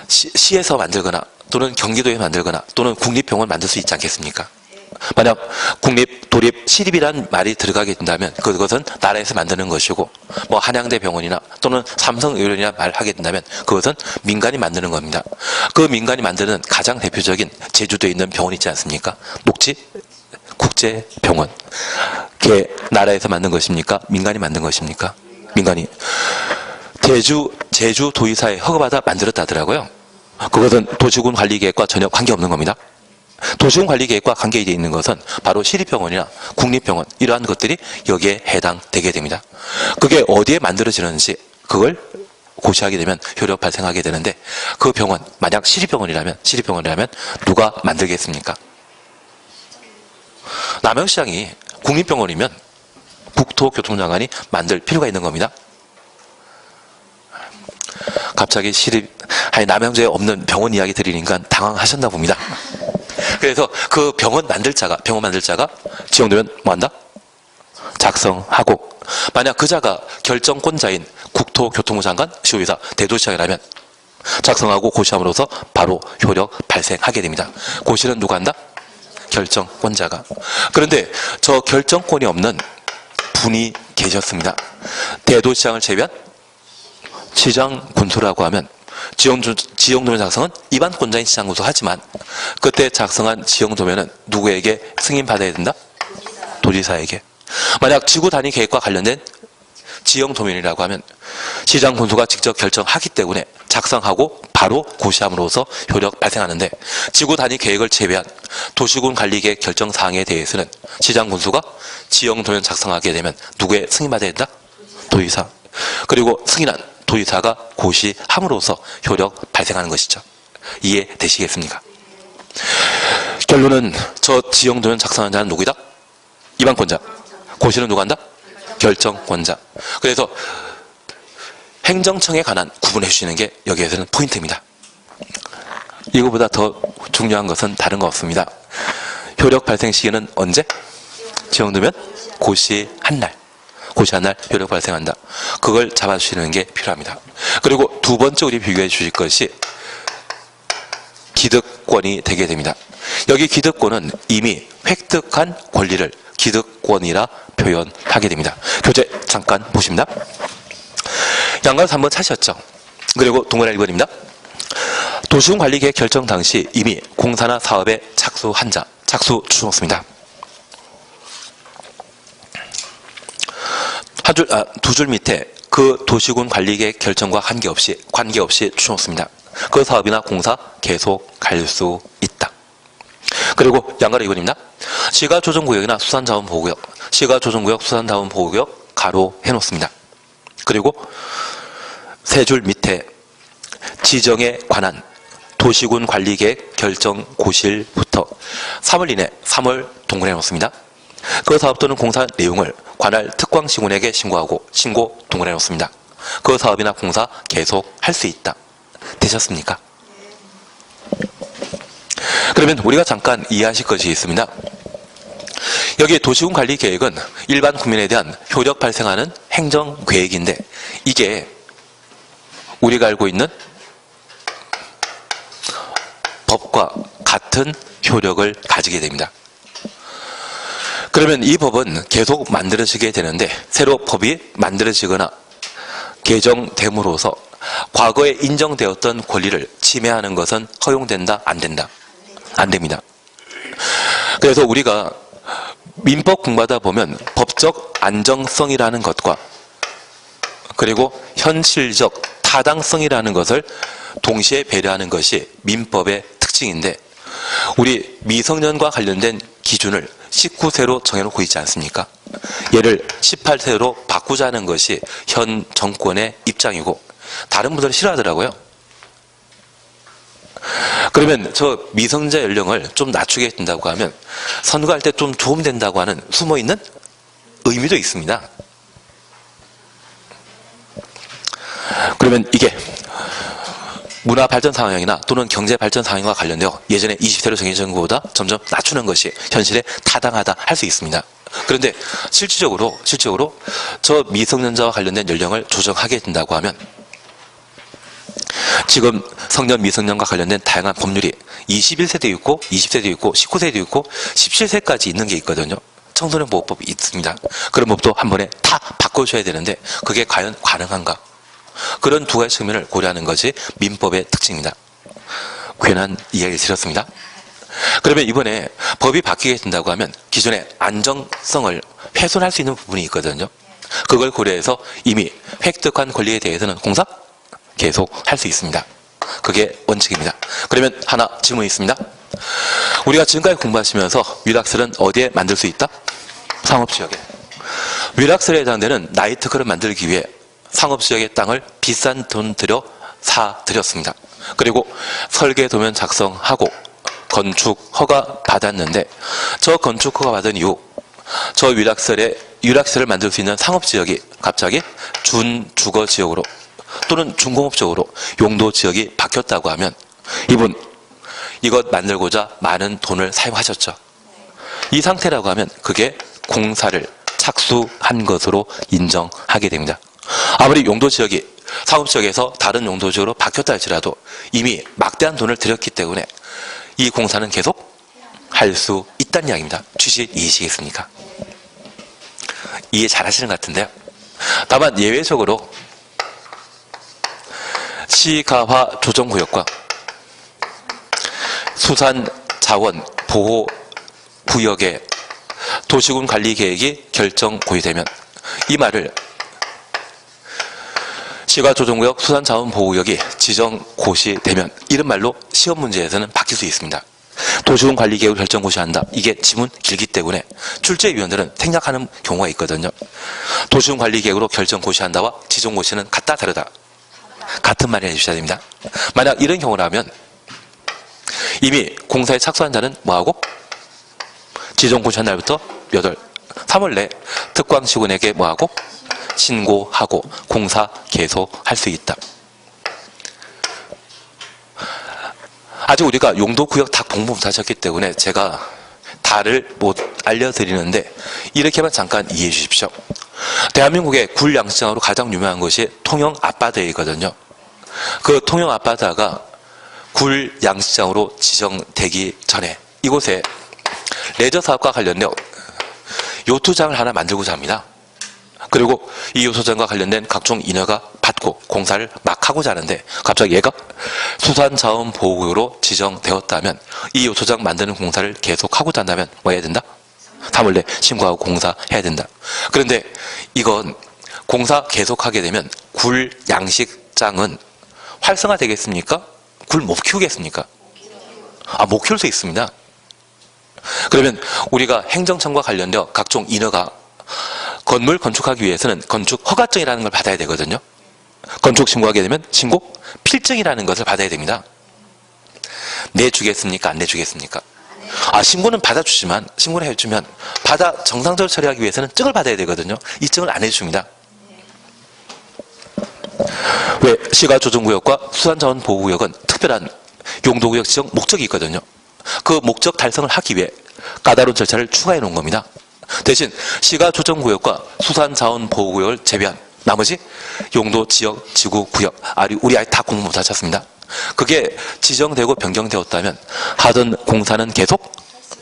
시에서 만들거나 또는 경기도에 만들거나 또는 국립병원 만들 수 있지 않겠습니까? 만약 국립, 도립, 시립이란 말이 들어가게 된다면 그것은 나라에서 만드는 것이고, 뭐 한양대 병원이나 또는 삼성의료원이나 말하게 된다면 그것은 민간이 만드는 겁니다. 그 민간이 만드는 가장 대표적인 제주도에 있는 병원 있지 않습니까? 녹지 국제병원. 그게 나라에서 만든 것입니까? 민간이 만든 것입니까? 민간이. 제주도의사에 허가받아 만들었다더라고요. 그것은 도시군 관리계획과 전혀 관계없는 겁니다. 도시군 관리계획과 관계되어 있는 것은 바로 시립병원이나 국립병원, 이러한 것들이 여기에 해당되게 됩니다. 그게 어디에 만들어지는지 그걸 고시하게 되면 효력 발생하게 되는데, 그 병원 만약 시립병원이라면 누가 만들겠습니까? 남양시장이 국립병원이면 국토교통장관이 만들 필요가 있는 겁니다. 갑자기 남양주에 없는 병원 이야기 드리니까 당황하셨나 봅니다. 그래서 그 병원 만들자가 지정되면 뭐한다? 작성하고, 만약 그자가 결정권자인 국토교통부 장관, 시도의사, 대도시장이라면 작성하고 고시함으로써 바로 효력 발생하게 됩니다. 고시는 누가 한다? 결정권자가. 그런데 저 결정권이 없는 분이 계셨습니다. 대도시장을 제외한 시장 군수라고 하면 지형도면 작성은 입안권자인 시장 군수 하지만 그때 작성한 지형도면은 누구에게 승인받아야 된다? 도지사에게. 만약 지구 단위 계획과 관련된 지형도면이라고 하면 시장 군수가 직접 결정하기 때문에 작성하고 바로 고시함으로써 효력 발생하는데, 지구 단위 계획을 제외한 도시군 관리계획 결정 사항에 대해서는 시장 군수가 지형도면 작성하게 되면 누구의 승인받아야 된다? 도지사. 그리고 승인한 도지사가 고시함으로써 효력 발생하는 것이죠. 이해되시겠습니까? 결론은 저 지형도면 작성한 자는 누구이다? 입안권자. 고시는 누가 한다? 결정권자. 그래서 행정청에 관한 구분해 주시는 게 여기에서는 포인트입니다. 이거보다 더 중요한 것은 다른 거 없습니다. 효력 발생 시기는 언제? 지정되면 고시 한 날. 고시 한 날 효력 발생한다. 그걸 잡아주시는 게 필요합니다. 그리고 두 번째 우리 비교해 주실 것이 기득권이 되게 됩니다. 여기 기득권은 이미 획득한 권리를 기득권이라 표현하게 됩니다. 교재 잠깐 보십니다. 양가에서 한번 찾으셨죠? 그리고 동그라미 1번입니다. 도시군관리계획 결정 당시 이미 공사나 사업에 착수한 자, 착수 추정습니다. 두 줄 밑에 그 도시군관리계획 결정과 관계없이 추정습니다. 그 사업이나 공사 계속할 수 있다. 그리고 양가로 2번입니다. 시가조정구역이나 수산자원보호구역, 시가조정구역, 수산자원보호구역 가로 해놓습니다. 그리고 세 줄 밑에 지정에 관한 도시군관리계획 결정 고시일부터 3월 이내 3월 동그래 놓습니다. 그 사업 또는 공사 내용을 관할 특광시군에게 신고하고 신고 동그래 놓습니다. 그 사업이나 공사 계속 할 수 있다. 되셨습니까? 그러면 우리가 잠깐 이해하실 것이 있습니다. 여기 도시군관리계획은 일반 국민에 대한 효력 발생하는 행정계획인데 이게 우리가 알고 있는 법과 같은 효력을 가지게 됩니다. 그러면 이 법은 계속 만들어지게 되는데 새로 법이 만들어지거나 개정됨으로써 과거에 인정되었던 권리를 침해하는 것은 허용된다? 안 된다? 안 됩니다. 그래서 우리가 민법 공부하다 보면 법적 안정성이라는 것과 그리고 현실적 타당성이라는 것을 동시에 배려하는 것이 민법의 특징인데 우리 미성년과 관련된 기준을 19세로 정해놓고 있지 않습니까? 얘를 18세로 바꾸자는 것이 현 정권의 입장이고 다른 분들은 싫어하더라고요. 그러면 저 미성년자 연령을 좀 낮추게 된다고 하면 선거할 때 좀 도움된다고 하는 숨어있는 의미도 있습니다. 그러면 이게 문화 발전 상황이나 또는 경제 발전 상황과 관련되어 예전에 20세로 정해진 것보다 점점 낮추는 것이 현실에 타당하다 할 수 있습니다. 그런데 실질적으로 저 미성년자와 관련된 연령을 조정하게 된다고 하면 지금 성년 미성년과 관련된 다양한 법률이 21세도 있고 20세도 있고 19세도 있고 17세까지 있는 게 있거든요. 청소년 보호법이 있습니다. 그런 법도 한 번에 다 바꿔줘야 되는데 그게 과연 가능한가? 그런 두 가지 측면을 고려하는 것이 민법의 특징입니다. 괜한 이야기를 드렸습니다. 그러면 이번에 법이 바뀌게 된다고 하면 기존의 안정성을 훼손할 수 있는 부분이 있거든요. 그걸 고려해서 이미 획득한 권리에 대해서는 공사 계속 할 수 있습니다. 그게 원칙입니다. 그러면 하나 질문이 있습니다. 우리가 지금까지 공부하시면서 위락설은 어디에 만들 수 있다? 상업지역에. 위락설에 해당되는 나이트클을 만들기 위해 상업지역의 땅을 비싼 돈 들여 사들였습니다. 그리고 설계도면 작성하고 건축 허가 받았는데 저 건축 허가 받은 이후 저 위락설을 만들 수 있는 상업지역이 갑자기 준주거지역으로 또는 준공업지역으로 용도지역이 바뀌었다고 하면 이분 이것 만들고자 많은 돈을 사용하셨죠. 이 상태라고 하면 그게 공사를 착수한 것으로 인정하게 됩니다. 아무리 용도지역이 상업지역에서 다른 용도지역으로 바뀌었다 할지라도 이미 막대한 돈을 들였기 때문에 이 공사는 계속 할 수 있다는 이야기입니다. 취지 이해하시겠습니까? 이해 잘 하시는 것 같은데요. 다만 예외적으로 시가화 조정구역과 수산자원보호구역의 도시군관리계획이 결정 고의되면 이 말을 시가조정구역 수산자원보호구역이 지정 고시되면 이런 말로 시험 문제에서는 바뀔 수 있습니다. 도시군관리계획을 결정 고시한다. 이게 지문 길기 때문에 출제위원들은 생략하는 경우가 있거든요. 도시군관리계획으로 결정 고시한다와 지정 고시는 같다 다르다. 같은 말을 해주셔야 됩니다. 만약 이런 경우라면 이미 공사에 착수한 자는 뭐하고? 지정 고시한 날부터 3월 내 특광시군에게 뭐하고? 신고하고 공사 계속할 수 있다. 아직 우리가 용도구역 다 공부 못하셨기 때문에 제가 다를 못 알려드리는데 이렇게만 잠깐 이해해 주십시오. 대한민국의 굴 양식장으로 가장 유명한 것이 통영 앞바다이거든요. 그 통영 앞바다가 굴 양식장으로 지정되기 전에 이곳에 레저 사업과 관련된 요트장을 하나 만들고자 합니다. 그리고 이 요트장과 관련된 각종 인허가 받고 공사를 막 하고자 하는데 갑자기 얘가 수산자원보호구역으로 지정되었다면 이 요트장 만드는 공사를 계속하고자 한다면 뭐 해야 된다? 사물내 신고하고 공사해야 된다. 그런데 이건 공사 계속하게 되면 굴 양식장은 활성화 되겠습니까? 굴 못 키우겠습니까? 못 키울 수 있습니다. 그러면 우리가 행정청과 관련되어 각종 인허가 건물 건축하기 위해서는 건축 허가증이라는 걸 받아야 되거든요. 건축 신고하게 되면 신고 필증이라는 것을 받아야 됩니다. 내주겠습니까? 안 내주겠습니까? 신고는 받아주지만 신고를 해주면 정상적으로 처리하기 위해서는 증을 받아야 되거든요. 이 증을 안 해줍니다. 왜? 시가조정구역과 수산자원보호구역은 특별한 용도구역 지정 목적이 있거든요. 그 목적 달성을 하기 위해 까다로운 절차를 추가해 놓은 겁니다. 대신 시가조정구역과 수산자원보호구역을 제외한 나머지 용도, 지역, 지구, 구역 우리 아예 다 공부 못하셨습니다. 그게 지정되고 변경되었다면 하던 공사는 계속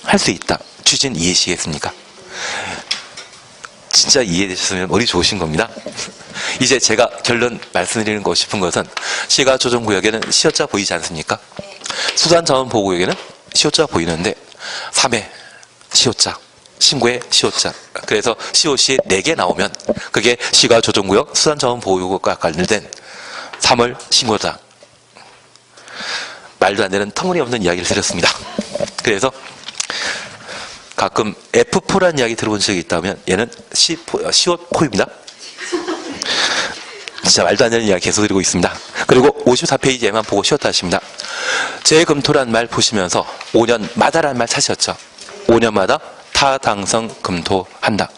할 수 있다. 취지는 이해하시겠습니까? 진짜 이해되셨으면 머리 좋으신 겁니다. 이제 제가 결론 말씀드리고 싶은 것은 시가조정구역에는 시효자 보이지 않습니까? 수산자원보호구역에는 시효자 보이는데 3회 시효자, 신고의 시효자. 그래서 시효시 4개 나오면 그게 시가조정구역 수산자원보호구역과 관련된 3월 신고다. 말도 안 되는 터무니없는 이야기를 드렸습니다. 그래서 가끔 F4라는 이야기 들어본 적이 있다면 얘는 시옷4입니다. 진짜 말도 안 되는 이야기 계속 드리고 있습니다. 그리고 54페이지에만 보고 쉬었다 하십니다. 재검토란 말 보시면서 5년마다라는 말 찾으셨죠? 5년마다 타당성 검토한다.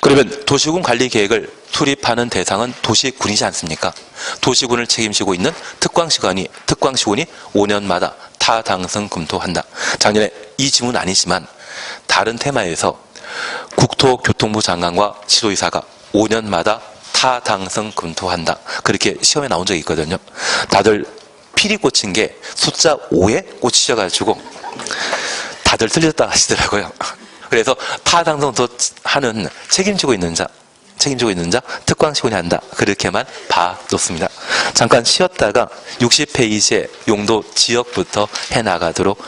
그러면 도시군 관리 계획을 수립하는 대상은 도시군이지 않습니까? 도시군을 책임지고 있는 특광시군이 5년마다 타당성 검토한다. 작년에 이 지문 아니지만 다른 테마에서 국토교통부 장관과 시도의사가 5년마다 타당성 검토한다. 그렇게 시험에 나온 적이 있거든요. 다들 피리 꽂힌 게 숫자 5에 꽂히셔가지고 다들 틀렸다 하시더라고요. 그래서 타당성 하는 책임지고 있는 자 특광시군이 한다. 그렇게만 봐놓습니다. 잠깐 쉬었다가 60페이지에 용도 지역부터 해나가도록